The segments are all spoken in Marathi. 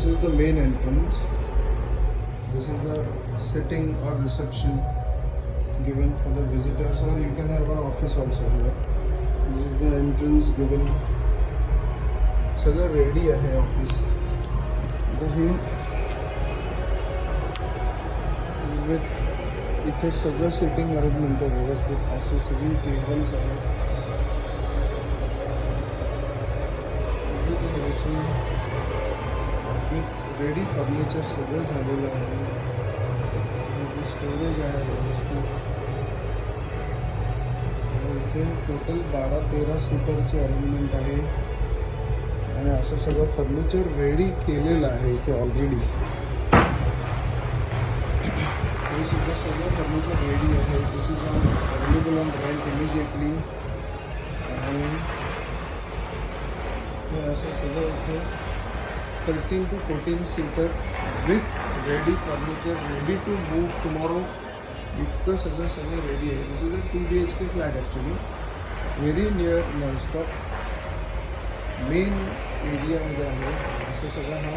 is the main entrance. This is the sitting or reception given for the visitors, or you can have an office also here. This is the entrance given. सगळं रेडी आहे ऑफिस. आता हे विथ इथे सगळं सिटिंग अरेंजमेंट आहे व्यवस्थित. असे सगळी टेबल्स आहेत. विथ रेडी फर्निचर सगळं झालेलं आहे. स्टोरेज आहे व्यवस्थित. इथे टोटल 12-13 सीटरची अरेंजमेंट आहे आणि असं सगळं फर्निचर रेडी केलेलं आहे इथे ऑलरेडी. हे सुद्धा सगळं फर्निचर रेडी आहे. This is available on rent immediately. आणि हे असं सगळं इथे 13 to 14 seater with ready furniture, ready to move tomorrow. इतकं सगळं रेडी आहे. This is a 2 BHK flat actually. Very near nonstop main एरियामध्ये आहे. असं सगळं हा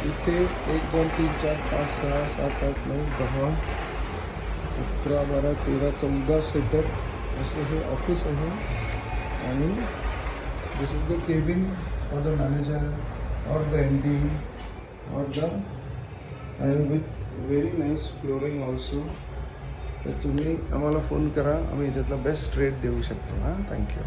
इथे 1 2 3 4 5 6 7 8 9 10 11 12 13 14 सीटर असं हे ऑफिस आहे. आणि this is the cabin for the manager और द MD और the and with very nice flooring also. तर तुम्ही आम्हाला फोन करा, आम्ही याच्यातला बेस्ट रेट देऊ शकतो. हां, थँक्यू.